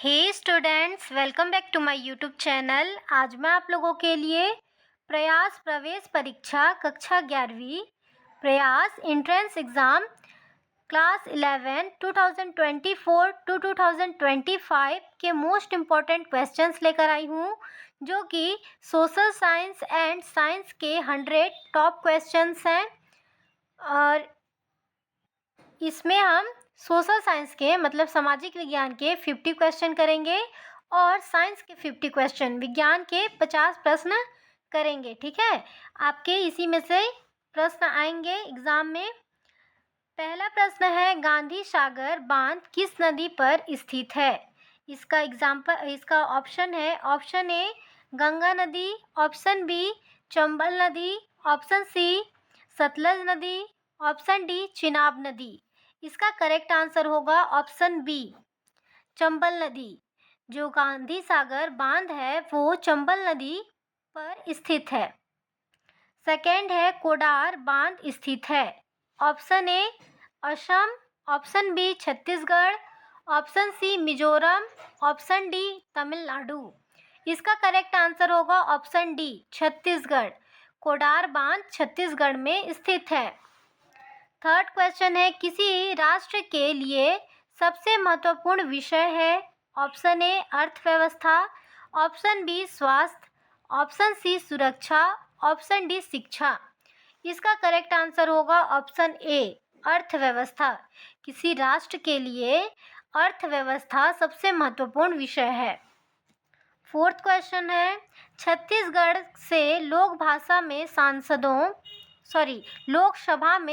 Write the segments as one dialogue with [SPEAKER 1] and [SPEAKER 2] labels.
[SPEAKER 1] Hey students, welcome back to my YouTube channel. आज मैं आप लोगों के लिए प्रयास प्रवेश परीक्षा कक्षा 11वीं प्रयास एंट्रेंस एग्ज़ाम क्लास 11 2024 टू 2025 के मोस्ट इम्पॉर्टेंट क्वेश्चंस लेकर आई हूँ, जो कि सोशल साइंस एंड साइंस के 100 टॉप क्वेश्चंस हैं। और इसमें हम सोशल साइंस के मतलब सामाजिक विज्ञान के 50 क्वेश्चन करेंगे और साइंस के 50 क्वेश्चन, विज्ञान के 50 प्रश्न करेंगे। ठीक है, आपके इसी में से प्रश्न आएंगे एग्जाम में। पहला प्रश्न है, गांधी सागर बांध किस नदी पर स्थित है? इसका ऑप्शन है, ऑप्शन ए गंगा नदी, ऑप्शन बी चंबल नदी, ऑप्शन सी सतलज नदी, ऑप्शन डी चिनाब नदी। इसका करेक्ट आंसर होगा ऑप्शन बी चंबल नदी। जो गांधी सागर बांध है वो चंबल नदी पर स्थित है। सेकेंड है, कोडार बांध स्थित है। Option A Assam, option B Chhattisgarh, option C Mizoram, option D Tamil Nadu. इसका करेक्ट आंसर होगा ऑप्शन डी छत्तीसगढ़। कोडार बांध छत्तीसगढ़ में स्थित है। थर्ड क्वेश्चन है, किसी राष्ट्र के लिए सबसे महत्वपूर्ण विषय है? ऑप्शन ए अर्थव्यवस्था, ऑप्शन बी स्वास्थ्य, ऑप्शन सी सुरक्षा, ऑप्शन डी शिक्षा। इसका करेक्ट आंसर होगा ऑप्शन ए अर्थव्यवस्था। किसी राष्ट्र के लिए अर्थव्यवस्था सबसे महत्वपूर्ण विषय है। फोर्थ क्वेश्चन है, छत्तीसगढ़ से लोकसभा में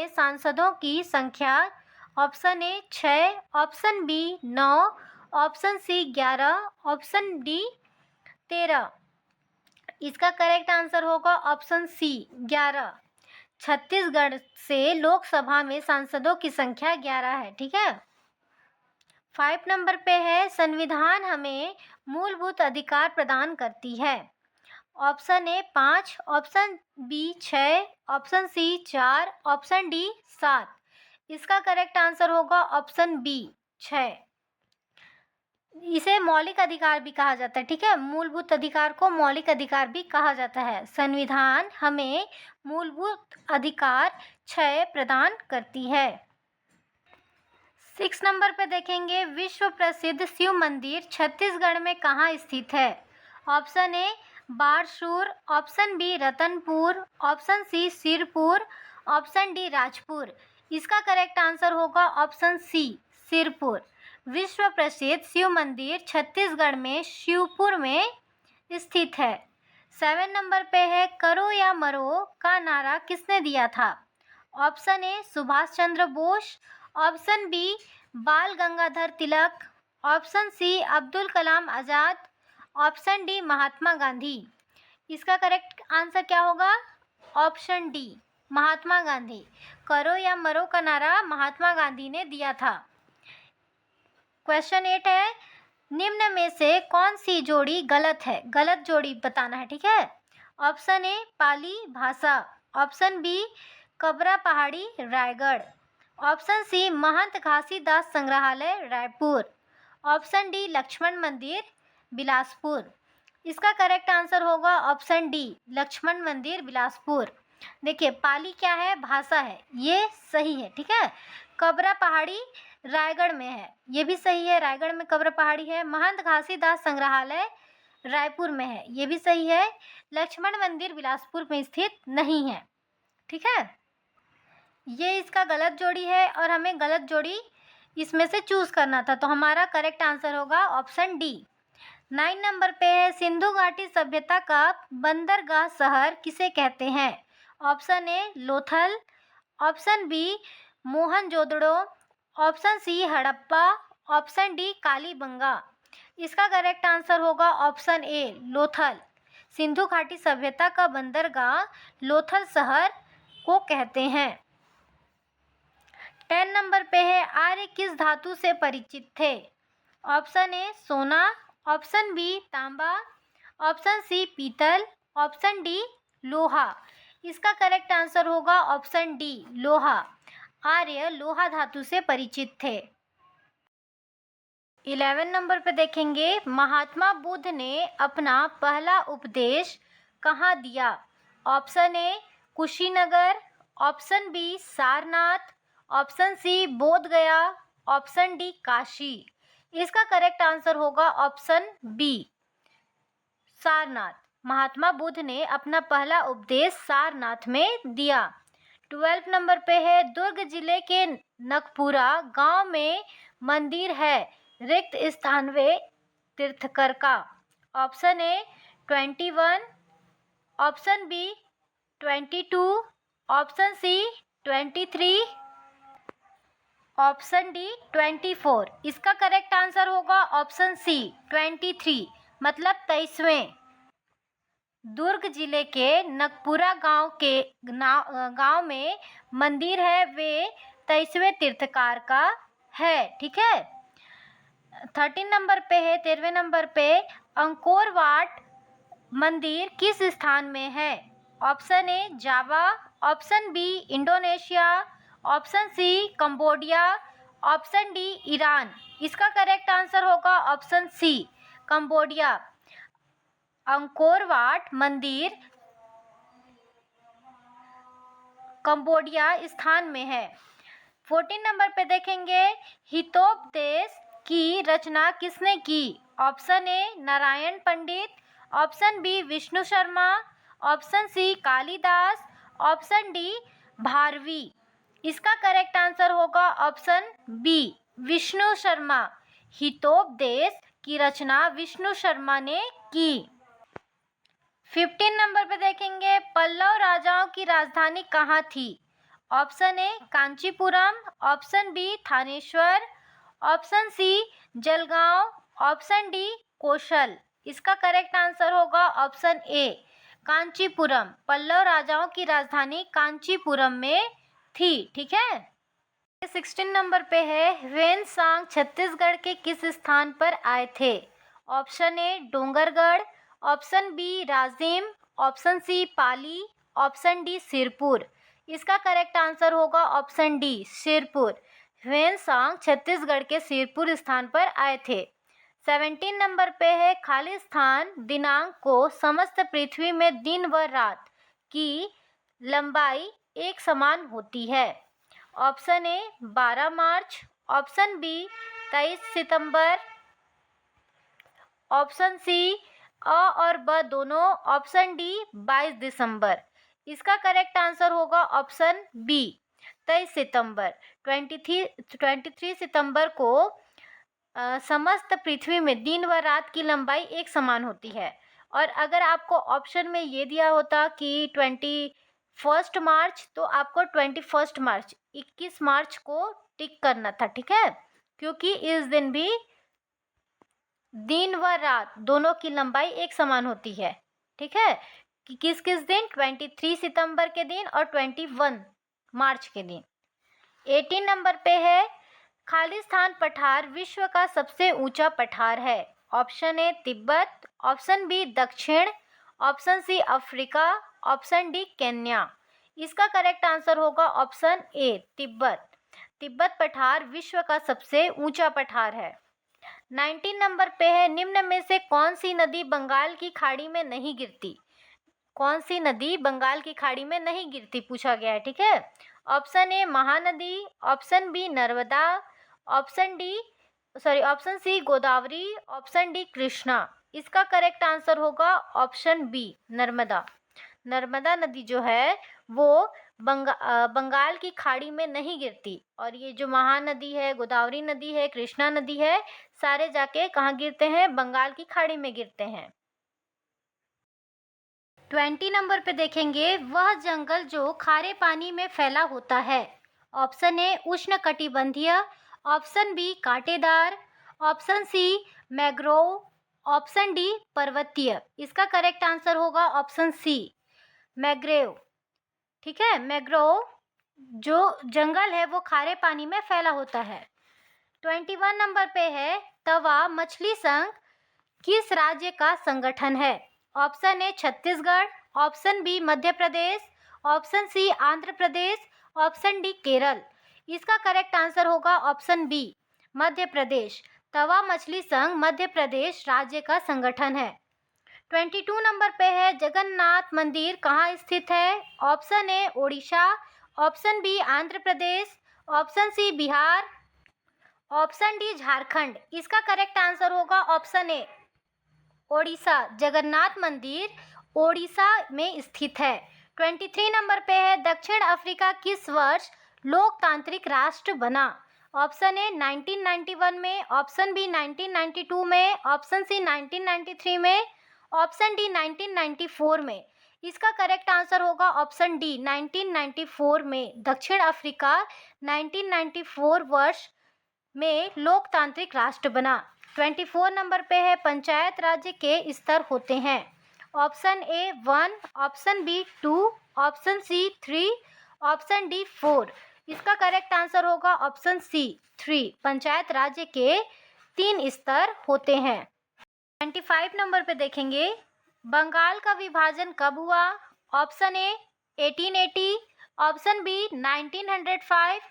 [SPEAKER 1] सांसदों की संख्या? Option A 6, option B 9, option C 11, option D 13। इसका करेक्ट आंसर होगा ऑप्शन सी 11। छत्तीसगढ़ से लोकसभा में सांसदों की संख्या 11 है। ठीक है। 5 नंबर पे है, संविधान हमें मूलभूत अधिकार प्रदान करती है। Option A 5, option B 6, option C 4, option D 7। इसका करेक्ट आंसर होगा ऑप्शन बी 6। इसे मौलिक अधिकार भी कहा जाता है। ठीक है, मूलभूत अधिकार को मौलिक अधिकार भी कहा जाता है। संविधान हमें मूलभूत अधिकार 6 प्रदान करती है। 6 नंबर पे देखेंगे, विश्व प्रसिद्ध शिव मंदिर छत्तीसगढ़ में कहाँ स्थित है? Option A Barsoor, option B Ratanpur, option C Sirpur, option D Rajpur. इसका करेक्ट आंसर होगा ऑप्शन सी सिरपुर। विश्व प्रसिद्ध शिव मंदिर छत्तीसगढ़ में शिवपुर में स्थित है। 7 नंबर पे है, करो या मरो का नारा किसने दिया था? Option A Subhash Chandra Bose, option B Bal Gangadhar Tilak, option C Abdul Kalam Azad, option D Mahatma Gandhi. इसका करेक्ट आंसर क्या होगा? Option D Mahatma Gandhi. करो या मरो का नारा महात्मा गांधी ने दिया था। क्वेश्चन 8 है, निम्न में से कौन सी जोड़ी गलत है? गलत जोड़ी बताना है। ठीक है। ऑप्शन ए पाली भाषा, ऑप्शन बी कबरा पहाड़ी रायगढ़, ऑप्शन सी महंत घासीदास संग्रहालय रायपुर, ऑप्शन डी लक्ष्मण मंदिर बिलासपुर। इसका करेक्ट आंसर होगा ऑप्शन डी लक्ष्मण मंदिर बिलासपुर। देखिए, पाली क्या है? भाषा है, ये सही है। ठीक है। कबरा पहाड़ी रायगढ़ में है, ये भी सही है, रायगढ़ में कब्र पहाड़ी है। महंत घासीदास संग्रहालय रायपुर में है, ये भी सही है। लक्ष्मण मंदिर बिलासपुर में स्थित नहीं है। ठीक है, ये इसका गलत जोड़ी है और हमें गलत जोड़ी इसमें से चूज करना था, तो हमारा करेक्ट आंसर होगा ऑप्शन डी। 9 नंबर पे है, सिंधु घाटी सभ्यता का बंदरगाह शहर किसे कहते हैं? Option A Lothal, option B Mohenjodaro, option C Harappa, option D Kalibanga. इसका करेक्ट आंसर होगा ऑप्शन ए लोथल। सिंधु घाटी सभ्यता का बंदरगाह लोथल शहर को कहते हैं। 10 नंबर पे है, आर्य किस धातु से परिचित थे? ऑप्शन ए सोना, ऑप्शन बी तांबा, ऑप्शन सी पीतल, ऑप्शन डी लोहा। इसका करेक्ट आंसर होगा ऑप्शन डी लोहा। आर्य लोहा धातु से परिचित थे। 11 नंबर पे देखेंगे, महात्मा बुद्ध ने अपना पहला उपदेश कहाँ दिया? Option A Kushinagar, option B Sarnath, option C Bodh Gaya, option D Kashi. इसका करेक्ट आंसर होगा ऑप्शन बी सारनाथ। महात्मा बुद्ध ने अपना पहला उपदेश सारनाथ में दिया। 12 नंबर पे है, दुर्ग जिले के नकपुरा गांव में मंदिर है, रिक्त स्थान वे तीर्थकर का। Option A 21, option B 22, option C 23, option D 24। इसका करेक्ट आंसर होगा ऑप्शन सी 23, मतलब 23वें। दुर्ग जिले के नकपुरा गांव में मंदिर है, वे 23वें तीर्थकार का है। ठीक है। 13 नंबर पे है, 13वें नंबर पे, अंकोर वाट मंदिर किस स्थान में है? Option A Java, option B Indonesia, option C Cambodia, option D Iran. इसका करेक्ट आंसर होगा option C Cambodia. Angkor Wat मंदिर कंबोडिया स्थान में है। 14 नंबर पे देखेंगे, हितोपदेश की रचना किसने की? Option A Narayan Pandit, option B Vishnu Sharma, option C Kalidas, option D Bharavi. इसका करेक्ट आंसर होगा ऑप्शन बी विष्णु शर्मा। हितोपदेश की रचना विष्णु शर्मा ने की। 15 नंबर पे देखेंगे, पल्लव राजाओं की राजधानी कहाँ थी? Option A Kanchipuram, option B Thaneshwar, option C Jalgaon, option D Kaushal. इसका करेक्ट आंसर होगा ऑप्शन ए कांचीपुरम। पल्लव राजाओं की राजधानी कांचीपुरम में थी। ठीक है। 16 नंबर पे है, ह्वेनसांग छत्तीसगढ़ के किस स्थान पर आए थे? Option A Dongargarh, option B Rajim, option C Pali, option D Sirpur. इसका करेक्ट आंसर होगा option D Sirpur. Hiuen Tsang Chhattisgarh के सिरपुर स्थान पर आए थे। 17 नंबर पे है, खालिस्तान दिनांक को समस्त पृथ्वी में दिन व रात की लंबाई एक समान होती है। Option A 12 March, option B 23 सितंबर, ऑप्शन सी अ और ब दोनों, ऑप्शन डी 22 दिसंबर। इसका करेक्ट आंसर होगा ऑप्शन बी 23 सितंबर। 23 सितंबर को समस्त पृथ्वी में दिन व रात की लंबाई एक समान होती है। और अगर आपको ऑप्शन में ये दिया होता कि 21 मार्च, तो आपको 21 मार्च 21 मार्च को टिक करना था। ठीक है, क्योंकि इस दिन भी दिन व रात दोनों की लंबाई एक समान होती है। ठीक है, कि किस किस दिन? 23 सितंबर के दिन और 21 मार्च के दिन। 18 नंबर पे है, खालिस्तान पठार विश्व का सबसे ऊंचा पठार है। Option A Tibet, option B दक्षिण, option C Africa, option D Kenya. इसका करेक्ट आंसर होगा ऑप्शन ए तिब्बत। तिब्बत पठार विश्व का सबसे ऊंचा पठार है। 19 नंबर पे है, निम्न में से कौन सी नदी बंगाल की खाड़ी में नहीं गिरती? कौन सी नदी बंगाल की खाड़ी में नहीं गिरती पूछा गया है। ठीक है, option A Mahanadi, option B Narmada, option C Godavari, option D Krishna. इसका करेक्ट आंसर होगा ऑप्शन बी नर्मदा। नर्मदा नदी जो है वो बंगाल की खाड़ी में नहीं गिरती, और ये जो महानदी है, गोदावरी नदी है, कृष्णा नदी है, सारे जाके कहाँ गिरते हैं? बंगाल की खाड़ी में गिरते हैं। 20 नंबर पे देखेंगे, वह जंगल जो खारे पानी में फैला होता है। ऑप्शन ए उष्णकटिबंधीय, ऑप्शन बी कांटेदार, option C mangrove, option D पर्वतीय। इसका करेक्ट आंसर होगा ऑप्शन सी मैंग्रोव। ठीक है, मैंग्रोव जो जंगल है वो खारे पानी में फैला होता है। 21 नंबर पे है, तवा मछली संघ किस राज्य का संगठन है? Option A Chhattisgarh, option B Madhya Pradesh, option C Andhra Pradesh, option D Kerala. इसका करेक्ट आंसर होगा ऑप्शन बी मध्य प्रदेश। तवा मछली संघ मध्य प्रदेश राज्य का संगठन है। 22 नंबर पे है जगन्नाथ मंदिर कहाँ स्थित है? Option A Odisha, option B Andhra Pradesh, option C Bihar, option D Jharkhand. इसका करेक्ट आंसर होगा ऑप्शन ए ओडिशा। जगन्नाथ मंदिर ओडिशा में स्थित है। 23 नंबर पे है दक्षिण अफ्रीका किस वर्ष लोकतांत्रिक राष्ट्र बना? ऑप्शन ए 1991 में, ऑप्शन बी 1992 में, ऑप्शन सी 1993 में, ऑप्शन डी 1994 में। इसका करेक्ट आंसर होगा ऑप्शन डी 1994 में। दक्षिण अफ्रीका 1994 वर्ष में लोकतांत्रिक राष्ट्र बना। 24 नंबर पे है पंचायत राज्य के स्तर होते हैं। Option A 1, option B 2, option C 3, option D 4। इसका करेक्ट आंसर होगा ऑप्शन सी 3। पंचायत राज्य के 3 स्तर होते हैं। 25 नंबर पे देखेंगे बंगाल का विभाजन कब हुआ? Option A 1880, option B 1905,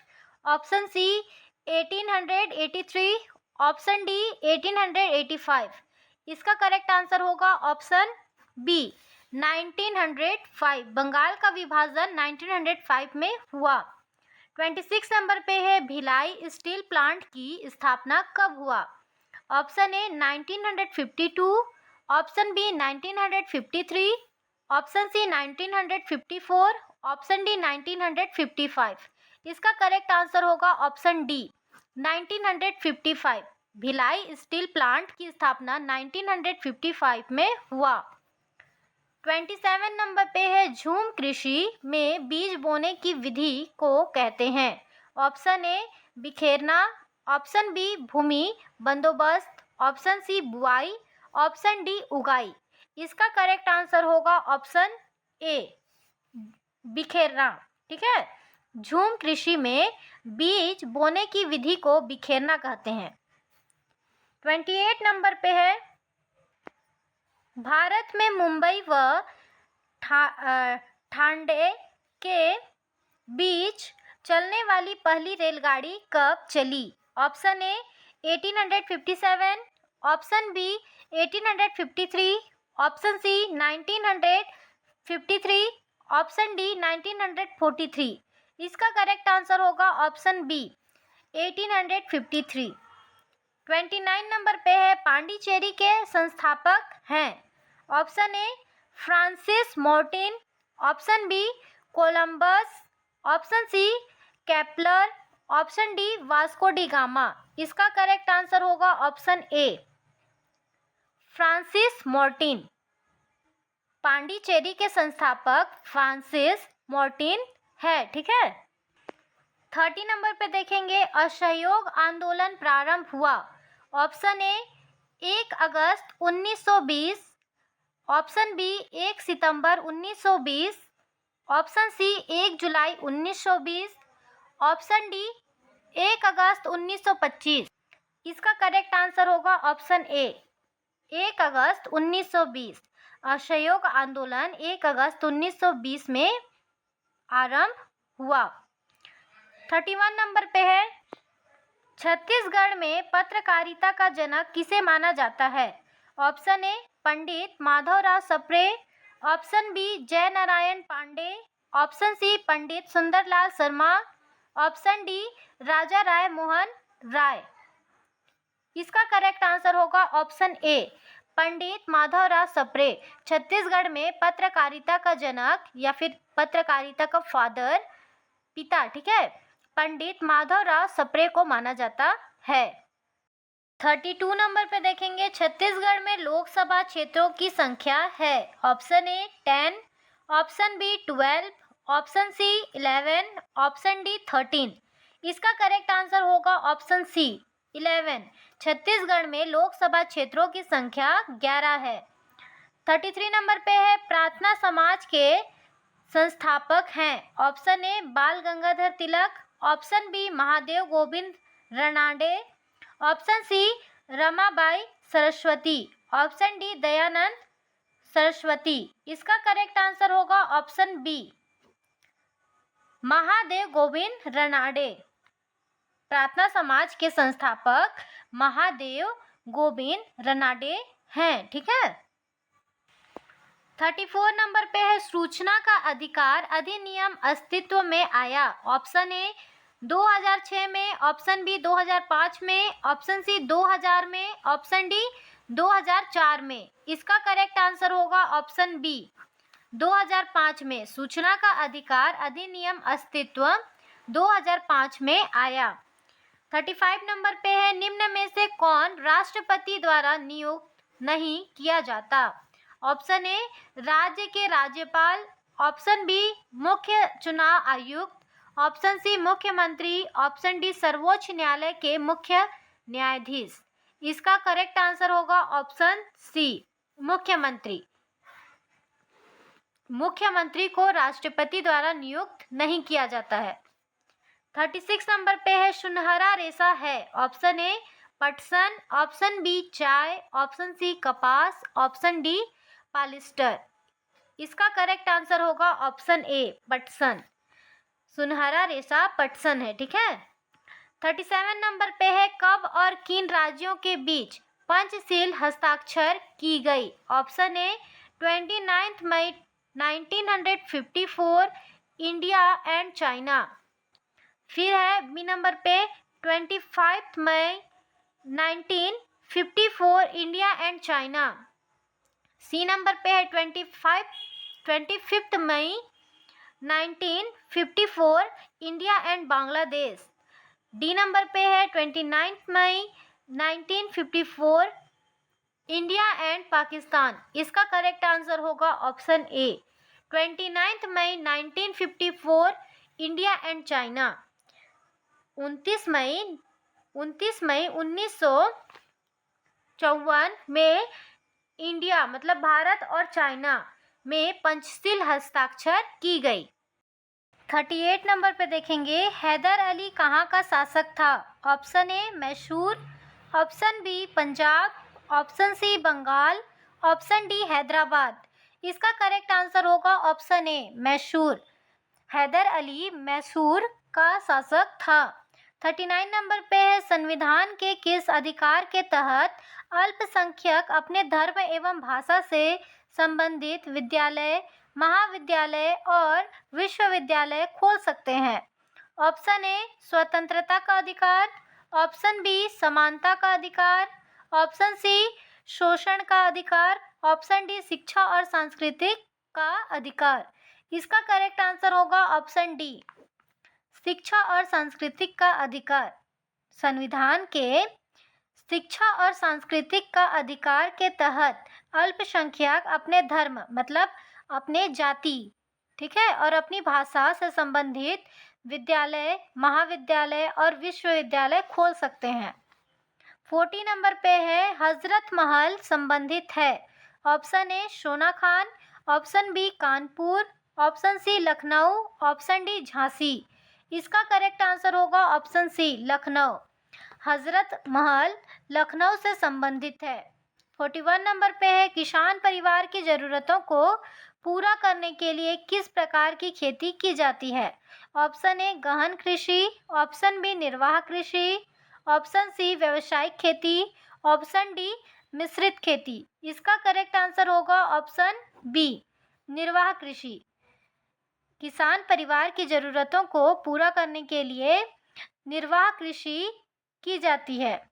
[SPEAKER 1] option C 1883, option D 1885। इसका करेक्ट आंसर होगा ऑप्शन बी 1905। बंगाल का विभाजन 1905 में हुआ। 26 नंबर पे है भिलाई स्टील प्लांट की स्थापना कब हुआ? Option A 1952, option B 1953, option C 1954, option D 1955। इसका करेक्ट आंसर होगा option D 1955। Bhilai steel plant की स्थापना 1955 में हुआ। 27 नंबर पे है झूम कृषि में बीज बोने की विधि को कहते हैं। ऑप्शन ए बिखेरना, ऑप्शन बी भूमि बंदोबस्त, ऑप्शन सी बुआई, ऑप्शन डी उगाई। इसका करेक्ट आंसर होगा ऑप्शन ए बिखेरना। ठीक है, झूम कृषि में बीज बोने की विधि को बिखेरना कहते हैं। 28 नंबर पे है भारत में मुंबई व ठाणे के बीच चलने वाली पहली रेलगाड़ी कब चली? Option A 1857, option B 1853, option C 1953, option D 1943। इसका करेक्ट आंसर होगा ऑप्शन बी 1853। 29 नंबर पे है पांडिचेरी के संस्थापक हैं। Option A Francis Martin, option B Columbus, option C Kepler, option D Vasco da Gama. इसका करेक्ट आंसर होगा option A Francis Martin. Pondicherry के संस्थापक फ्रांसिस मार्टिन है। ठीक है, 30 नंबर पे देखेंगे असहयोग आंदोलन प्रारंभ हुआ। ऑप्शन ए 1 अगस्त 1920, ऑप्शन बी 1 सितंबर 1920, ऑप्शन सी 1 जुलाई 1920, ऑप्शन डी 1 अगस्त 1925। इसका करेक्ट आंसर होगा ऑप्शन ए 1 अगस्त 1920। असहयोग आंदोलन 1 अगस्त 1920 में आरंभ हुआ। 31 नंबर पे है छत्तीसगढ़ में पत्रकारिता का जनक किसे माना जाता है? Option A Pandit Madhavrao Sapre, option B Jai Narayan Pande, option C Pandit Sundarlal Sharma, option D Raja Rai Mohan Roy. इसका करेक्ट आंसर होगा ऑप्शन ए पंडित माधवराव सप्रे। छत्तीसगढ़ में पत्रकारिता का जनक या फिर पत्रकारिता का फादर, पिता, ठीक है, पंडित माधवराव सप्रे को माना जाता है। 32 नंबर पे देखेंगे छत्तीसगढ़ में लोकसभा क्षेत्रों की संख्या है। Option A 10, option B 12, option C 11, option D 13। इसका करेक्ट आंसर होगा ऑप्शन सी 11। छत्तीसगढ़ में लोकसभा क्षेत्रों की संख्या 11 है। 33 नंबर पे है प्रार्थना समाज के संस्थापक हैं। Option A Bal Gangadhar Tilak, option B Mahadev Govind Ranade, option C Ramabai Saraswati, option D Dayanand Saraswati. इसका करेक्ट आंसर होगा ऑप्शन बी महादेव गोविंद रनाडे। प्रार्थना समाज के संस्थापक महादेव गोविंद रानडे हैं। ठीक है। 34 नंबर पे है सूचना का अधिकार अधिनियम अस्तित्व में आया। ऑप्शन ए 2006 में, ऑप्शन बी 2005 में, ऑप्शन सी 2000 में, ऑप्शन डी 2004 में। इसका करेक्ट आंसर होगा ऑप्शन बी 2005 में। सूचना का अधिकार अधिनियम अस्तित्व 2005 में आया। 35 नंबर पे है निम्न में से कौन राष्ट्रपति द्वारा नियुक्त नहीं किया जाता। ऑप्शन ए राज्य के राज्यपाल, ऑप्शन बी मुख्य चुनाव आयुक्त, ऑप्शन सी मुख्यमंत्री, ऑप्शन डी सर्वोच्च न्यायालय के मुख्य न्यायाधीश। इसका करेक्ट आंसर होगा ऑप्शन सी मुख्यमंत्री। मुख्यमंत्री को राष्ट्रपति द्वारा नियुक्त नहीं किया जाता है। 36 नंबर पे है सुनहरा रेशा है। ऑप्शन ए पटसन, ऑप्शन बी चाय, ऑप्शन सी कपास, ऑप्शन डी पॉलिस्टर। इसका करेक्ट आंसर होगा ऑप्शन ए पटसन। सुनहरा रेशा पटसन है। ठीक है। 37 नंबर पे है कब और किन राज्यों के बीच पंचशील हस्ताक्षर की गई। ऑप्शन ए 29 मई 1954 इंडिया एंड चाइना। फिर है बी नंबर पे 25 मई 1954 India and China. C number पे है 25 मई 1954 India and Bangladesh. D number पे है 29 मई 1954 इंडिया एंड पाकिस्तान। इसका करेक्ट आंसर होगा ऑप्शन ए 29 मई 1954 इंडिया एंड चाइना। 29 मई 1954 में इंडिया मतलब भारत और चाइना में पंचशील हस्ताक्षर की गई। 38 नंबर पे देखेंगे हैदर अली कहाँ का शासक था। Option A Mysore, option B Punjab, option C Bengal, option D Hyderabad. इसका करेक्ट आंसर होगा ऑप्शन ए मैसूर। हैदर अली मैसूर का शासक था। 39 नंबर पे है संविधान के किस अधिकार के तहत अल्पसंख्यक अपने धर्म एवं भाषा से संबंधित विद्यालय, महाविद्यालय और विश्वविद्यालय खोल सकते हैं। ऑप्शन ए स्वतंत्रता का अधिकार, ऑप्शन बी समानता का अधिकार, ऑप्शन सी शोषण का अधिकार, ऑप्शन डी शिक्षा और सांस्कृतिक का अधिकार। इसका करेक्ट आंसर होगा ऑप्शन डी शिक्षा और सांस्कृतिक का अधिकार। संविधान के शिक्षा और सांस्कृतिक का अधिकार के तहत अल्पसंख्यक अपने धर्म मतलब अपने जाति, ठीक है, और अपनी भाषा से संबंधित विद्यालय, महाविद्यालय और विश्वविद्यालय खोल सकते हैं। 40 नंबर पे है हजरत महल संबंधित है। Option A Sona Khan, option B Kanpur, option C Lucknow, option D Jhansi. इसका करेक्ट आंसर होगा ऑप्शन सी लखनऊ। हजरत महल लखनऊ से संबंधित है। 41 नंबर पे है किसान परिवार की ज़रूरतों को पूरा करने के लिए किस प्रकार की खेती की जाती है। ऑप्शन ए गहन कृषि, ऑप्शन बी निर्वाह कृषि, ऑप्शन सी व्यावसायिक खेती, ऑप्शन डी मिश्रित खेती। इसका करेक्ट आंसर होगा ऑप्शन बी निर्वाह कृषि। किसान परिवार की ज़रूरतों को पूरा करने के लिए निर्वाह कृषि की जाती है।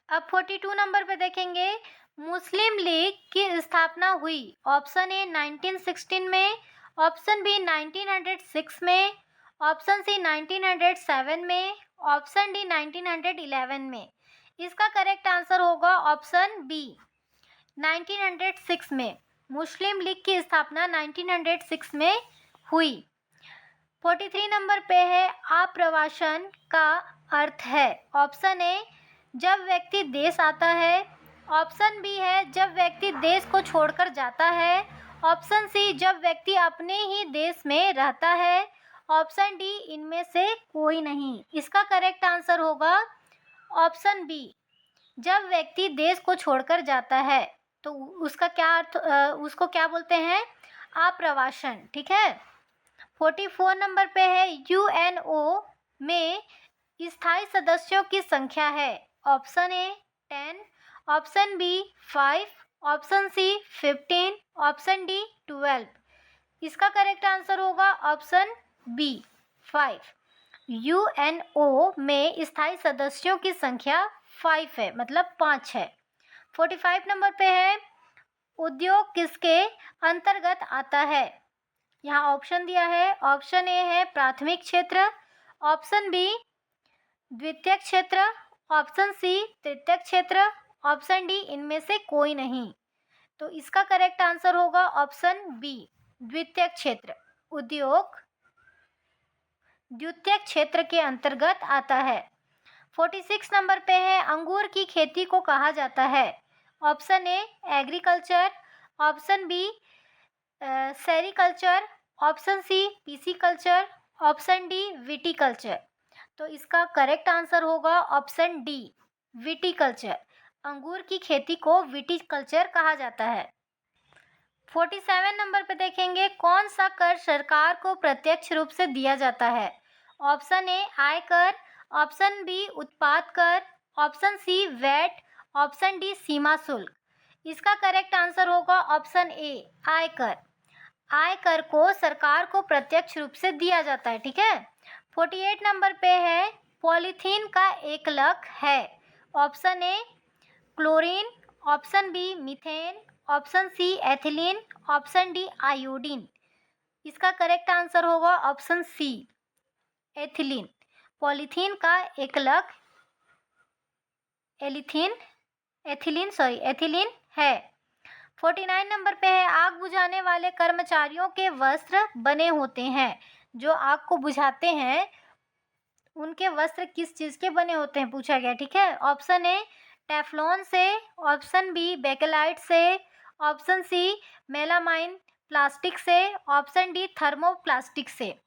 [SPEAKER 1] अब 42 नंबर पे देखेंगे मुस्लिम लीग की स्थापना हुई। ऑप्शन ए 1916 में, ऑप्शन बी 1906 में, ऑप्शन सी 1907 में, ऑप्शन डी 1911 में। इसका करेक्ट आंसर होगा ऑप्शन बी 1906 में। मुस्लिम लीग की स्थापना 1906 में हुई। 43 नंबर पे है आप्रवासन का अर्थ है। ऑप्शन ए जब व्यक्ति देश आता है, ऑप्शन बी है जब व्यक्ति देश को छोड़कर जाता है, ऑप्शन सी जब व्यक्ति अपने ही देश में रहता है, ऑप्शन डी इनमें से कोई नहीं। इसका करेक्ट आंसर होगा ऑप्शन बी जब व्यक्ति देश को छोड़कर जाता है तो उसका क्या अर्थ, उसको क्या बोलते हैं, आप्रवासन। ठीक है। 44 नंबर पे है यूएनओ में स्थायी सदस्यों की संख्या है? Option A 10, option B 5, option C 15, option D 12। इसका करेक्ट आंसर होगा ऑप्शन बी 5। यूएनओ में स्थायी सदस्यों की संख्या 5 है, मतलब 5 है। 45 नंबर पे है, उद्योग किसके अंतर्गत आता है? यहाँ ऑप्शन दिया है। ऑप्शन ए है प्राथमिक क्षेत्र, ऑप्शन बी द्वितीयक क्षेत्र, ऑप्शन सी तृतीयक क्षेत्र, ऑप्शन डी इनमें से कोई नहीं। तो इसका करेक्ट आंसर होगा ऑप्शन बी द्वितीयक क्षेत्र। उद्योग द्वितीयक क्षेत्र के अंतर्गत आता है। 46 नंबर पे है, अंगूर की खेती को कहा जाता है? Option A agriculture, option B sericulture, option C pisciculture, option D viticulture. तो इसका करेक्ट आंसर होगा ऑप्शन डी विटीकल्चर। अंगूर की खेती को विटीकल्चर कहा जाता है। 47 नंबर पे देखेंगे, कौन सा कर सरकार को प्रत्यक्ष रूप से दिया जाता है? ऑप्शन ए आयकर, ऑप्शन बी उत्पाद कर, option C VAT, option D सीमा शुल्क। इसका करेक्ट आंसर होगा ऑप्शन ए आयकर। आयकर को सरकार को प्रत्यक्ष रूप से दिया जाता है, ठीक है। 48 नंबर पे है, पॉलीथीन का एकलक है? Option A chlorine, option B methane, option C ethylene, option D iodine. इसका करेक्ट आंसर होगा ऑप्शन सी एथिलीन। पॉलीथीन का एकलक एथिलीन है। 49 नंबर पे है, आग बुझाने वाले कर्मचारियों के वस्त्र बने होते हैं। जो आग को बुझाते हैं उनके वस्त्र किस चीज़ के बने होते हैं पूछा गया, ठीक है। ऑप्शन ए टेफ्लॉन से, ऑप्शन बी बेकेलाइट से, ऑप्शन सी मेलामाइन प्लास्टिक से, ऑप्शन डी थर्मोप्लास्टिक से।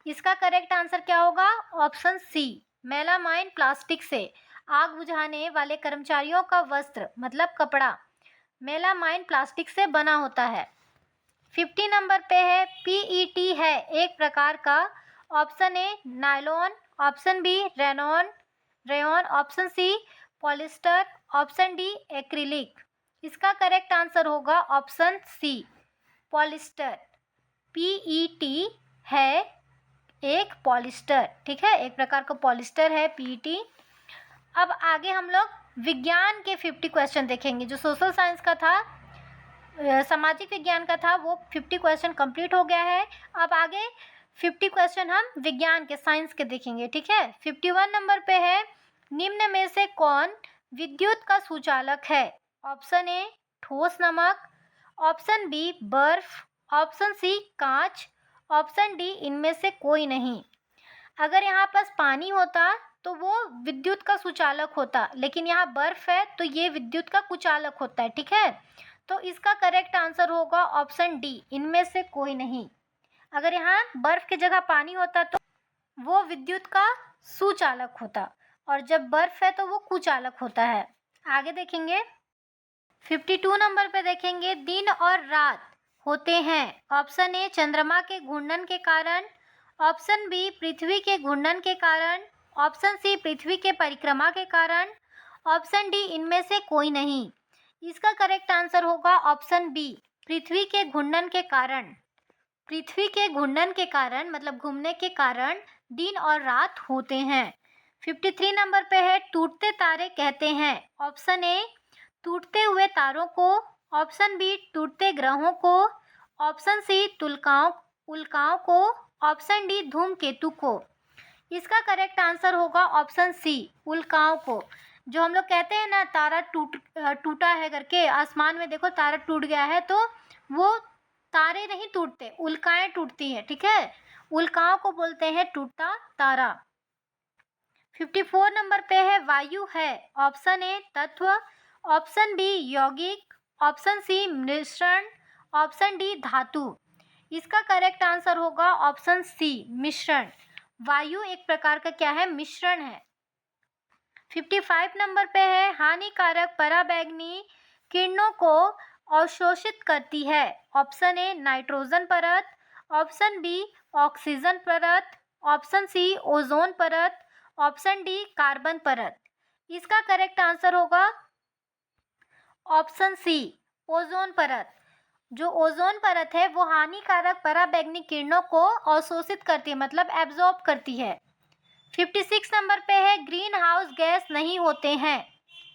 [SPEAKER 1] इसका करेक्ट आंसर क्या होगा? ऑप्शन सी मेलामाइन प्लास्टिक से। आग बुझाने वाले कर्मचारियों का वस्त्र मतलब कपड़ा मेलामाइन प्लास्टिक से बना होता है। 50 नंबर पे है, पीईटी है एक प्रकार का? Option A nylon, option B rayon, option C polyester, option D acrylic. इसका करेक्ट आंसर होगा ऑप्शन सी पॉलिस्टर। पीईटी है एक पॉलिस्टर, ठीक है, एक प्रकार का पॉलिस्टर है पीईटी। अब आगे हम लोग विज्ञान के 50 क्वेश्चन देखेंगे। जो सोशल साइंस का था, सामाजिक विज्ञान का था, वो 50 क्वेश्चन कंप्लीट हो गया है। अब आगे 50 क्वेश्चन हम विज्ञान के साइंस के देखेंगे, ठीक है। 51 नंबर पे है, निम्न में से कौन विद्युत का सुचालक है? ऑप्शन ए ठोस नमक, ऑप्शन बी बर्फ, ऑप्शन सी कांच, ऑप्शन डी इनमें से कोई नहीं। अगर यहाँ पास पानी होता तो वो विद्युत का सुचालक होता, लेकिन यहाँ बर्फ है तो ये विद्युत का कुचालक होता है, ठीक है। तो इसका करेक्ट आंसर होगा ऑप्शन डी इनमें से कोई नहीं। अगर यहाँ बर्फ की जगह पानी होता तो वो विद्युत का सुचालक होता, और जब बर्फ है तो वो कुचालक होता है। आगे देखेंगे 52 नंबर पे देखेंगे, दिन और रात होते हैं। ऑप्शन ए चंद्रमा के घूर्णन के कारण, ऑप्शन बी पृथ्वी के घूर्णन के कारण, ऑप्शन सी पृथ्वी के परिक्रमा के कारण, ऑप्शन डी इनमें से कोई नहीं। इसका करेक्ट आंसर होगा ऑप्शन बी पृथ्वी के घूर्णन के कारण। पृथ्वी के घूर्णन के कारण मतलब घूमने के कारण दिन और रात होते हैं। 53 नंबर पे है, टूटते तारे कहते हैं। ऑप्शन ए टूटते हुए तारों को, ऑप्शन बी टूटते ग्रहों को, ऑप्शन सी उल्काओं को, ऑप्शन डी धूमकेतु को। इसका करेक्ट आंसर होगा ऑप्शन सी उल्काओं को। जो हम लोग कहते हैं ना तारा टूटा है करके, आसमान में देखो तारा टूट गया है, तो वो तारे नहीं टूटते, उल्काएं टूटती हैं, ठीक है। उल्काओं को बोलते हैं टूटता तारा। 54 नंबर पे है, वायु है। ऑप्शन ए तत्व, ऑप्शन बी यौगिक, ऑप्शन सी मिश्रण, ऑप्शन डी धातु। इसका करेक्ट आंसर होगा ऑप्शन सी मिश्रण। वायु एक प्रकार का क्या है? मिश्रण है। 55 नंबर पे है, हानिकारक पराबैंगनी किरणों को अवशोषित करती है। ऑप्शन ए नाइट्रोजन परत, ऑप्शन बी ऑक्सीजन परत, ऑप्शन सी ओजोन परत, ऑप्शन डी कार्बन परत। इसका करेक्ट आंसर होगा ऑप्शन सी ओजोन परत। जो ओजोन परत है वो हानिकारक पराबैंगनी किरणों को अवशोषित करती है, मतलब एब्जॉर्ब करती है। 56 नंबर पे है ग्रीन हाउस गैस नहीं होते हैं,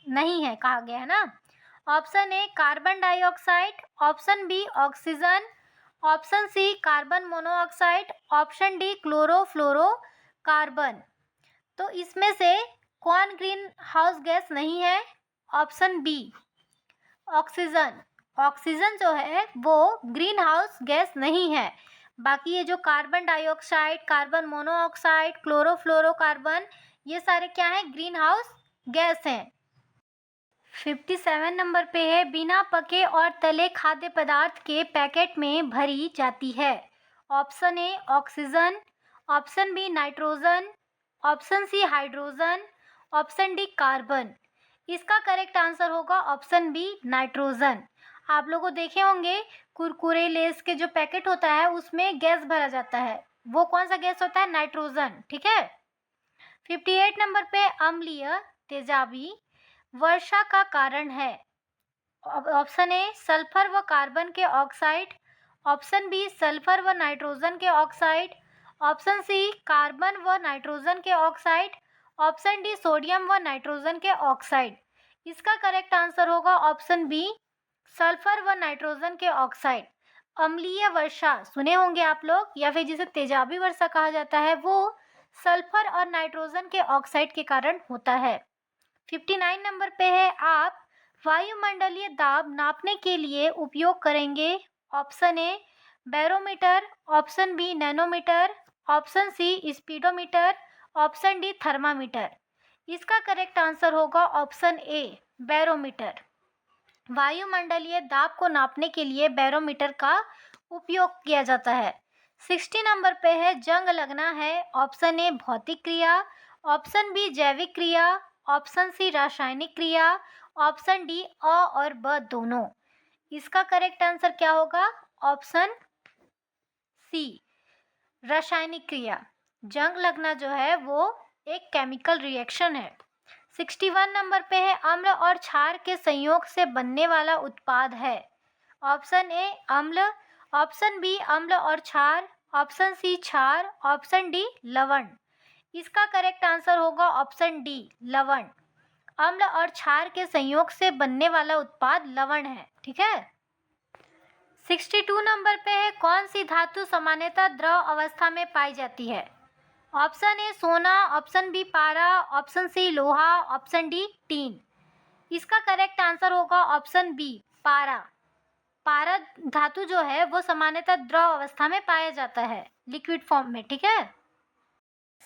[SPEAKER 1] नहीं है कहा गया है ना। Option A carbon dioxide, option B oxygen, option C carbon monoxide, option D chlorofluorocarbon. तो इसमें से कौन ग्रीन हाउस गैस नहीं है? Option B oxygen. ऑक्सीजन जो है वो ग्रीन हाउस गैस नहीं है। बाकी ये जो carbon dioxide, carbon monoxide, chlorofluorocarbon, ये सारे क्या हैं? ग्रीन हाउस गैस हैं। 57 नंबर पे है बिना पके और तले खाद्य पदार्थ के पैकेट में भरी जाती है। Option A oxygen, option B nitrogen, option C hydrogen, option D carbon. इसका करेक्ट आंसर होगा ऑप्शन बी नाइट्रोजन। आप लोगों देखे होंगे कुरकुरे लेस के जो पैकेट होता है उसमें गैस भरा जाता है, वो कौन सा गैस होता है? नाइट्रोजन। ठीक है। 58 नंबर पे अम्लीय तेजाबी वर्षा का कारण है। ऑप्शन ए सल्फर व कार्बन के ऑक्साइड, ऑप्शन बी सल्फर व नाइट्रोजन के ऑक्साइड, ऑप्शन सी कार्बन व नाइट्रोजन के ऑक्साइड, ऑप्शन डी सोडियम व नाइट्रोजन के ऑक्साइड। इसका करेक्ट आंसर होगा ऑप्शन बी सल्फर व नाइट्रोजन के ऑक्साइड। अम्लीय वर्षा सुने होंगे आप लोग, या फिर जिसे तेजाबी वर्षा कहा जाता है, वो सल्फर और नाइट्रोजन के ऑक्साइड के कारण होता है। 59 नंबर पे है आप वायुमंडलीय दाब नापने के लिए उपयोग करेंगे। Option A barometer, option B nanometer, option C speedometer, option D thermometer. इसका करेक्ट आंसर होगा ऑप्शन ए बैरोमीटर। वायुमंडलीय दाब को नापने के लिए बैरोमीटर का उपयोग किया जाता है। 60 नंबर पे है जंग लगना है। ऑप्शन ए भौतिक क्रिया, ऑप्शन बी जैविक क्रिया, ऑप्शन सी रासायनिक क्रिया, ऑप्शन डी अ और ब दोनों। इसका करेक्ट आंसर क्या होगा? ऑप्शन सी रासायनिक क्रिया। जंग लगना जो है वो एक केमिकल रिएक्शन है। 61 नंबर पे है अम्ल और क्षार के संयोग से बनने वाला उत्पाद है। ऑप्शन ए अम्ल, ऑप्शन बी अम्ल और क्षार, ऑप्शन सी क्षार, ऑप्शन डी लवण। इसका करेक्ट आंसर होगा ऑप्शन डी लवण। अम्ल और क्षार के संयोग से बनने वाला उत्पाद लवण है। ठीक है। 62 नंबर पे है कौन सी धातु सामान्यतः द्रव अवस्था में पाई जाती है? ऑप्शन ए सोना, ऑप्शन बी पारा, ऑप्शन सी लोहा, ऑप्शन डी टीन। इसका करेक्ट आंसर होगा ऑप्शन बी पारा। पारा धातु जो है वो सामान्यतः द्रव अवस्था में पाया जाता है, लिक्विड फॉर्म में। ठीक है।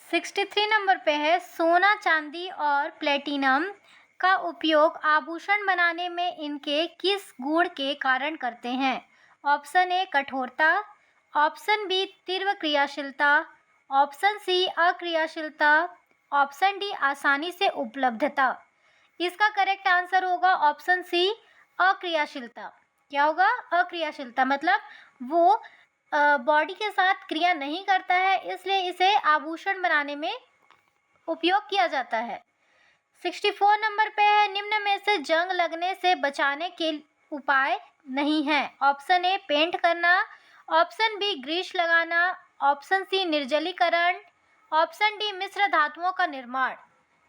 [SPEAKER 1] 63 नंबर पे है सोना, चांदी और प्लेटिनम का उपयोग आभूषण बनाने में इनके किस गुण के कारण करते हैं? ऑप्शन ए कठोरता, ऑप्शन बी तीव्र क्रियाशीलता, ऑप्शन सी अक्रियाशीलता, ऑप्शन डी आसानी से उपलब्धता। इसका करेक्ट आंसर होगा ऑप्शन सी अक्रियाशीलता। क्या होगा? अक्रियाशीलता, मतलब वो बॉडी के साथ क्रिया नहीं करता है, इसलिए इसे आभूषण बनाने में उपयोग किया जाता है। 64 नंबर पे है निम्न में से जंग लगने से बचाने के उपाय नहीं है। ऑप्शन ए पेंट करना, ऑप्शन बी ग्रीस लगाना, ऑप्शन सी निर्जलीकरण, ऑप्शन डी मिश्र धातुओं का निर्माण।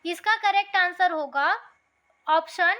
[SPEAKER 1] इसका करेक्ट आंसर होगा ऑप्शन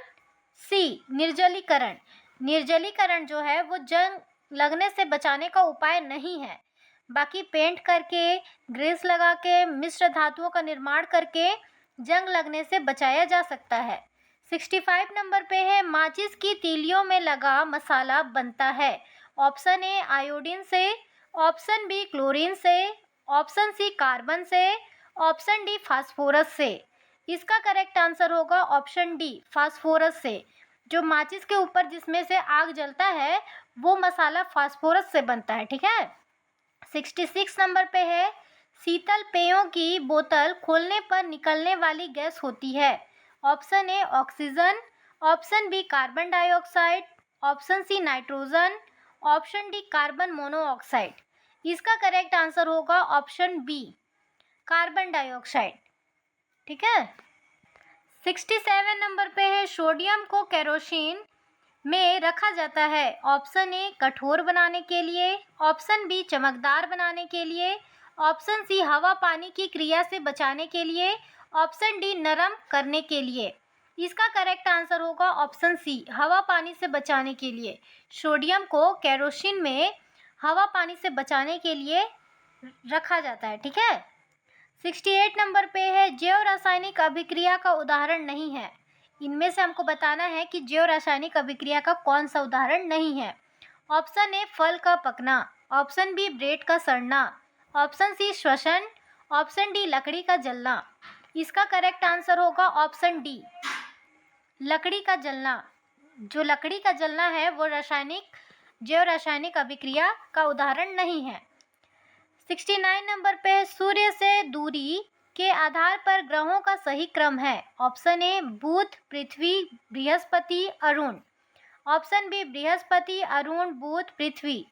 [SPEAKER 1] सी निर्जलीकरण। निर्जलीकरण जो है वो जंग लगने से बचाने का उपाय नहीं है। बाकी पेंट करके, ग्रीस लगा के, मिश्र धातुओं का निर्माण करके जंग लगने से बचाया जा सकता है। 65 नंबर पे है माचिस की तीलियों में लगा मसाला बनता है। ऑप्शन ए आयोडीन से, ऑप्शन बी क्लोरीन से, ऑप्शन सी कार्बन से, ऑप्शन डी फास्फोरस से। इसका करेक्ट आंसर होगा ऑप्शन डी फास्फोरस से। जो माचिस के ऊपर जिसमें से आग जलता है वो मसाला फास्फोरस से बनता है। ठीक है। 66 नंबर पे है शीतल पेयों की बोतल खोलने पर निकलने वाली गैस होती है। Option A oxygen, option B carbon dioxide, option C nitrogen, option D carbon monoxide. इसका करेक्ट आंसर होगा ऑप्शन बी कार्बन डाइऑक्साइड। ठीक है। 67 नंबर पे है सोडियम को केरोसिन में रखा जाता है। ऑप्शन ए कठोर बनाने के लिए, ऑप्शन बी चमकदार बनाने के लिए, ऑप्शन सी हवा पानी की क्रिया से बचाने के लिए, ऑप्शन डी नरम करने के लिए। इसका करेक्ट आंसर होगा ऑप्शन सी हवा पानी से बचाने के लिए। सोडियम को केरोसिन में हवा पानी से बचाने के लिए रखा जाता है। ठीक है। 68 नंबर पे है जैव रासायनिक अभिक्रिया का उदाहरण नहीं है। इनमें से हमको बताना है कि जैव रासायनिक अभिक्रिया का कौन सा उदाहरण नहीं है। ऑप्शन ए फल का पकना, ऑप्शन बी ब्रेड का सड़ना, ऑप्शन सी श्वसन, ऑप्शन डी लकड़ी का जलना। इसका करेक्ट आंसर होगा ऑप्शन डी लकड़ी का जलना। जो लकड़ी का जलना है वो जैव रासायनिक अभिक्रिया का उदाहरण नहीं है। 69 नंबर पे है सूर्य से दूरी के आधार पर ग्रहों का सही क्रम है। ऑप्शन ए बुध, पृथ्वी, बृहस्पति, अरुण, ऑप्शन बी बृहस्पति, अरुण, बुध, पृथ्वी,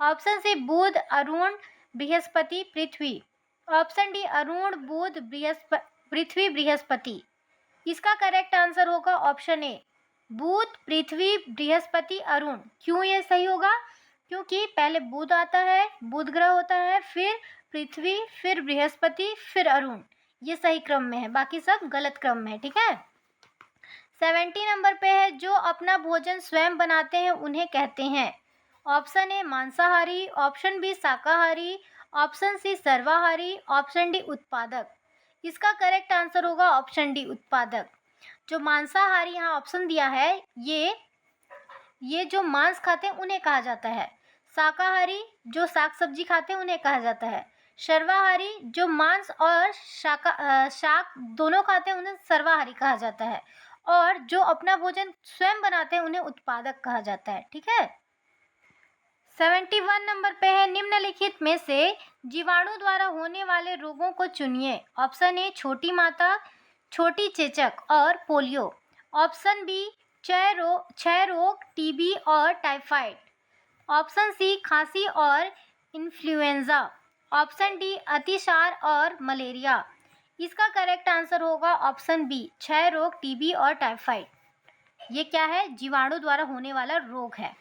[SPEAKER 1] ऑप्शन सी बुध, अरुण, बृहस्पति, पृथ्वी, ऑप्शन डी अरुण, बुध, पृथ्वी, बृहस्पति। इसका करेक्ट आंसर होगा ऑप्शन ए बुध, पृथ्वी, बृहस्पति, अरुण। क्यों ये सही होगा? क्योंकि पहले बुध आता है, बुध ग्रह होता है, फिर पृथ्वी, फिर बृहस्पति, फिर अरुण। ये सही क्रम में है, बाकी सब गलत क्रम में है। ठीक है। 70 नंबर पे है जो अपना भोजन स्वयं बनाते हैं उन्हें कहते हैं। ऑप्शन ए मांसाहारी, ऑप्शन बी शाकाहारी, ऑप्शन सी सर्वाहारी, ऑप्शन डी उत्पादक। इसका करेक्ट आंसर होगा ऑप्शन डी उत्पादक। जो मांसाहारी यहाँ ऑप्शन दिया है ये जो मांस खाते हैं उन्हें कहा जाता है। शाकाहारी जो शाक सब्जी खाते हैं उन्हें कहा जाता है। सर्वाहारी जो मांस और शाक दोनों खाते हैं उन्हें सर्वाहारी कहा जाता है। और जो अपना भोजन स्वयं बनाते हैं उन्हें उत्पादक कहा जाता है। ठीक है। 71 नंबर पे है निम्नलिखित में से जीवाणु द्वारा होने वाले रोगों को चुनिए। ऑप्शन ए छोटी माता, छोटी चेचक और पोलियो, ऑप्शन बी क्षय रोग, टीबी और टाइफाइड, ऑप्शन सी खांसी और इन्फ्लुएंजा, ऑप्शन डी अतिसार और मलेरिया। इसका करेक्ट आंसर होगा ऑप्शन बी क्षय रोग, टीबी और टाइफाइड। ये क्या है? जीवाणु द्वारा होने वाला रोग है।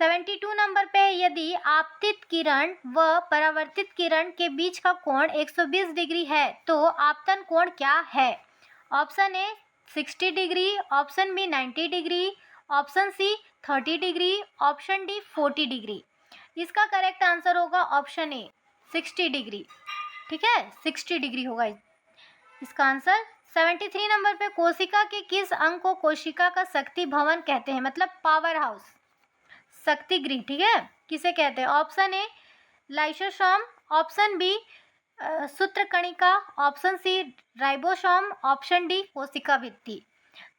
[SPEAKER 1] 72 नंबर पे यदि आपतित किरण व परावर्तित किरण के बीच का कोण 120 डिग्री है तो आपतन कोण क्या है? Option A 60 degree, option B 90 degree, option C 30 degree, option D 40 degree. इसका करेक्ट आंसर होगा ऑप्शन ए 60 डिग्री। ठीक है, 60 डिग्री होगा इसका आंसर। 73 नंबर पे कोशिका के किस अंग को कोशिका का शक्ति भवन कहते हैं, मतलब पावर हाउस, शक्ति गृह। ठीक है, किसे कहते हैं? Option A lysosome, option B सूत्रकणिका, option C ribosome, option D कोशिका भित्ति।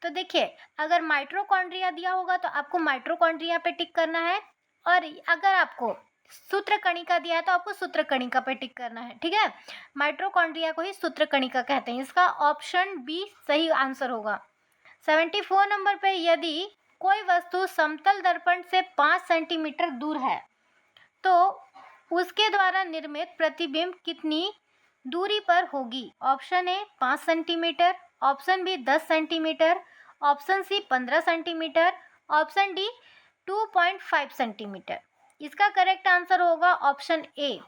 [SPEAKER 1] तो देखिए, अगर माइटोकॉन्ड्रिया दिया होगा तो आपको माइटोकॉन्ड्रिया पे टिक करना है, और अगर आपको सूत्रकणिका दिया है तो आपको सूत्रकणिका पे टिक करना है। ठीक है, माइटोकॉन्ड्रिया को ही सूत्रकणिका कहते हैं। इसका ऑप्शन बी सही आंसर होगा। 74 नंबर पे यदि कोई वस्तु समतल दर्पण से 5 सेंटीमीटर दूर है तो उसके द्वारा निर्मित प्रतिबिंब कितनी दूरी पर होगी? Option A 5 centimetre, option B 10 centimetre, option C 15 centimetre, option D 2.5 centimetre. इसका करेक्ट आंसर होगा ऑप्शन ए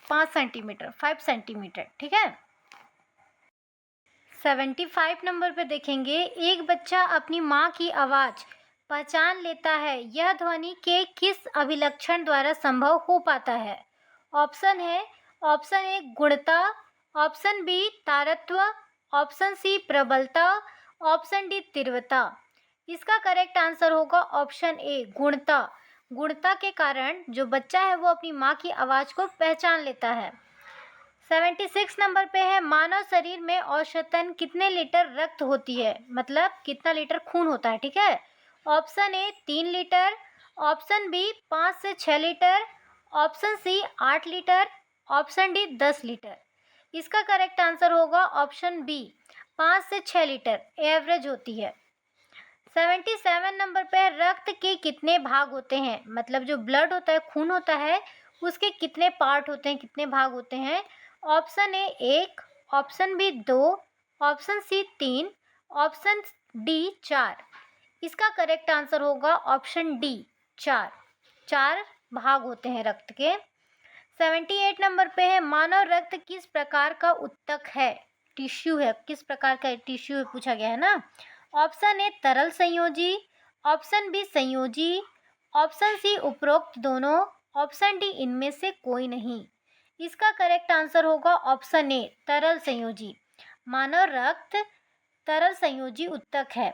[SPEAKER 1] 5 सेंटीमीटर, 5 सेंटीमीटर। ठीक है। 75 नंबर पे देखेंगे, एक बच्चा अपनी माँ की आवाज़ पहचान लेता है, यह ध्वनि के किस अभिलक्षण द्वारा संभव हो पाता है? ऑप्शन है ऑप्शन ए गुणता, ऑप्शन बी तारत्व, ऑप्शन सी प्रबलता, ऑप्शन डी तीव्रता। इसका करेक्ट आंसर होगा ऑप्शन ए गुणता। गुणता के कारण जो बच्चा है वो अपनी माँ की आवाज़ को पहचान लेता है। 76 नंबर पे है मानव शरीर में औसतन कितने लीटर रक्त होती है, मतलब कितना लीटर खून होता है। ठीक है, option A 3 litre, option B 5 से 6 litre, option C 8 litre, option D 10 litre. इसका करेक्ट आंसर होगा ऑप्शन बी 5 से 6 लीटर एवरेज होती है। 77 नंबर पे रक्त के कितने भाग होते हैं, मतलब जो ब्लड होता है, खून होता है, उसके कितने पार्ट होते हैं, कितने भाग होते हैं? Option A 1, option B 2, option C 3, option D 4। इसका करेक्ट आंसर होगा ऑप्शन डी 4। 4 भाग होते हैं रक्त के। 78 नंबर पे है, मानव रक्त किस प्रकार का उत्तक है, टिश्यू है, किस प्रकार का टिश्यू है पूछा गया है ना। ऑप्शन ए तरल संयोजी, ऑप्शन बी संयोजी, ऑप्शन सी उपरोक्त दोनों, ऑप्शन डी इनमें से कोई नहीं। इसका करेक्ट आंसर होगा ऑप्शन ए तरल संयोजी। मानव रक्त तरल संयोजी उत्तक है।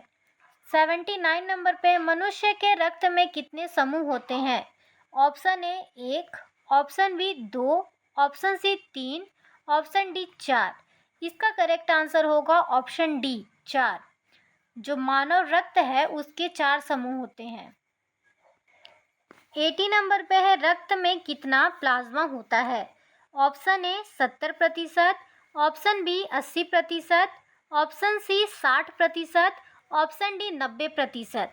[SPEAKER 1] 79 नंबर पे, मनुष्य के रक्त में कितने समूह होते हैं। Option A 1, option B 2, option C 3, option D 4। इसका करेक्ट आंसर होगा ऑप्शन डी 4। जो मानव रक्त है उसके 4 समूह होते हैं। 80 नंबर पे है, रक्त में कितना प्लाज्मा होता है। Option A 70%, option B 80%, option C 60%, option D 90%।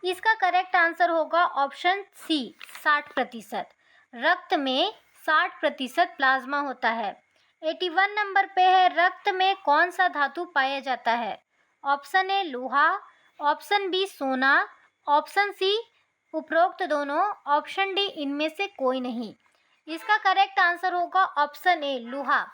[SPEAKER 1] इसका करेक्ट आंसर होगा ऑप्शन सी 60%। रक्त में 60% प्लाज्मा होता है। 81 नंबर पे है, रक्त में कौन सा धातु पाया जाता है। ऑप्शन ए लोहा, ऑप्शन बी सोना, ऑप्शन सी उपरोक्त दोनों, ऑप्शन डी इनमें से कोई नहीं। इसका करेक्ट आंसर होगा ऑप्शन ए लोहा।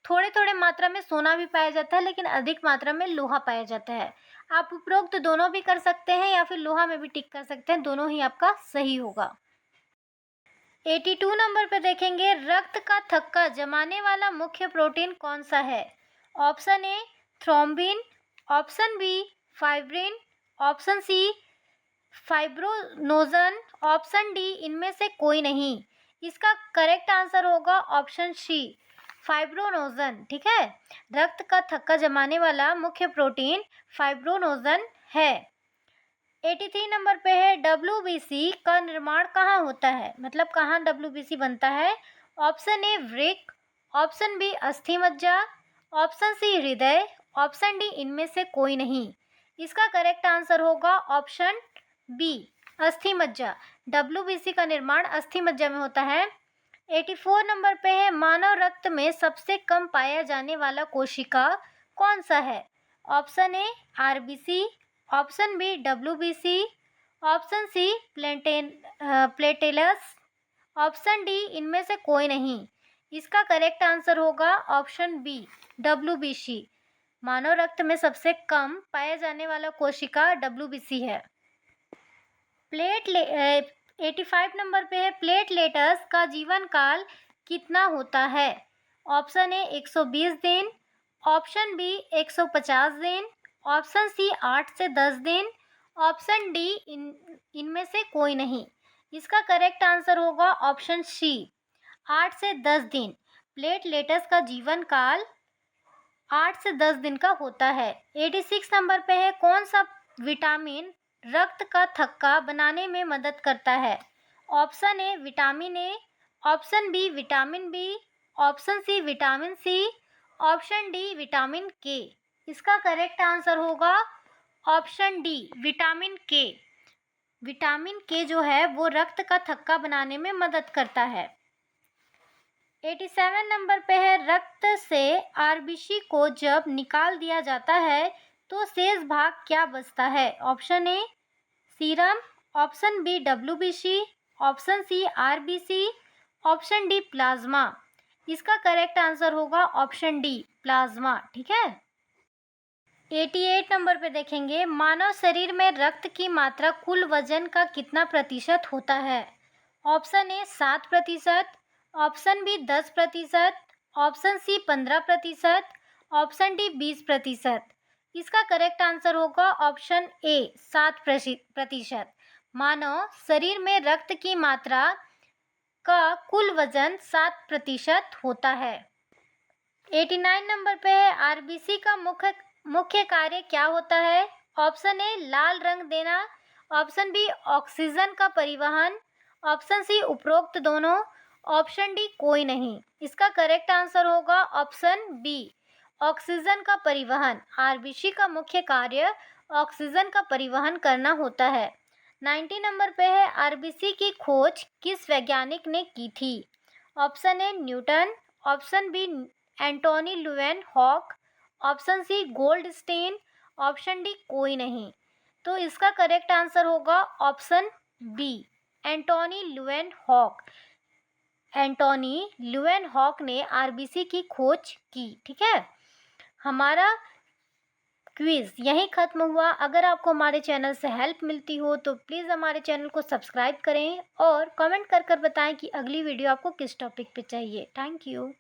[SPEAKER 1] थोड़े थोड़े मात्रा में सोना भी पाया जाता है, लेकिन अधिक मात्रा में लोहा पाया जाता है। आप उपरोक्त दोनों भी कर सकते हैं या फिर लोहा में भी टिक कर सकते हैं, दोनों ही आपका सही होगा। 82 नंबर पे देखेंगे, रक्त का थक्का जमाने वाला मुख्य प्रोटीन कौन सा है। Option A thrombin, option B fibrin, option C fibrinogen, option D इनमें से कोई नहीं। इसका करेक्ट आंसर होगा ऑप्शन सी फाइब्रोनोजन। ठीक है, रक्त का थक्का जमाने वाला मुख्य प्रोटीन फाइब्रोनोजन है। 83 नंबर पे है, डब्ल्यूबीसी का निर्माण कहाँ होता है, मतलब कहाँ डब्ल्यूबीसी बनता है। ऑप्शन ए वृक्क, ऑप्शन बी अस्थि मज्जा, ऑप्शन सी हृदय, ऑप्शन डी इनमें से कोई नहीं। इसका करेक्ट आंसर होगा ऑप्शन बी अस्थि मज्जा। डब्ल्यूबीसी का निर्माण अस्थि मज्जा में होता है। 84 नंबर पे है, मानव रक्त में सबसे कम पाया जाने वाला कोशिका कौन सा है। Option A RBC, option B WBC, option C platelets, option D इनमें से कोई नहीं। इसका करेक्ट आंसर होगा ऑप्शन बी डब्ल्यूबीसी। मानव रक्त में सबसे कम पाया जाने वाला कोशिका डब्ल्यूबीसी है। 85 नंबर पे है, प्लेटलेट्स का जीवन काल कितना होता है। ऑप्शन ए 120 दिन, ऑप्शन बी 150 दिन, ऑप्शन सी 8 से 10 दिन, ऑप्शन डी इनमें से कोई नहीं। इसका करेक्ट आंसर होगा ऑप्शन सी 8 से 10 दिन। प्लेटलेट्स का जीवन काल 8 से 10 दिन का होता है। 86 नंबर पे है, कौन सा विटामिन रक्त का थक्का बनाने में मदद करता है। Option A vitamin A, option B vitamin B, option C vitamin C, option D vitamin K. इसका करेक्ट आंसर होगा option D vitamin K. Vitamin K जो है वो रक्त का थक्का बनाने में मदद करता है। 87 नंबर पे है, रक्त से आरबीसी को जब निकाल दिया जाता है तो शेष भाग क्या बचता है। Option A serum, option B WBC, option C RBC, option D plasma. इसका करेक्ट आंसर होगा ऑप्शन डी प्लाज्मा। ठीक है, 88 नंबर पे देखेंगे, मानव शरीर में रक्त की मात्रा कुल वजन का कितना प्रतिशत होता है। Option A 7%, option B 10%, option C 15%, option D 20%। इसका करेक्ट आंसर होगा ऑप्शन ए 7%। मानव शरीर में रक्त की मात्रा का कुल वजन 7% होता है। 89 नंबर पे है, आरबीसी का मुख्य कार्य क्या होता है। ऑप्शन ए लाल रंग देना, ऑप्शन बी ऑक्सीजन का परिवहन, ऑप्शन सी उपरोक्त दोनों, ऑप्शन डी कोई नहीं। इसका करेक्ट आंसर होगा ऑप्शन बी ऑक्सीजन का परिवहन। आरबीसी का मुख्य कार्य ऑक्सीजन का परिवहन करना होता है। 90 नंबर पे है, आरबीसी की खोज किस वैज्ञानिक ने की थी। Option A Newton, option B Antonie Leeuwenhoek, option C Goldstein, option D कोई नहीं। तो इसका करेक्ट आंसर होगा option B, Antonie Leeuwenhoek. Antonie Leeuwenhoek ने आरबीसी की खोज की। ठीक है, हमारा क्विज यहीं ख़त्म हुआ। अगर आपको हमारे चैनल से हेल्प मिलती हो तो प्लीज़ हमारे चैनल को सब्सक्राइब करें और कमेंट कर बताएं कि अगली वीडियो आपको किस टॉपिक पे चाहिए। Thank you.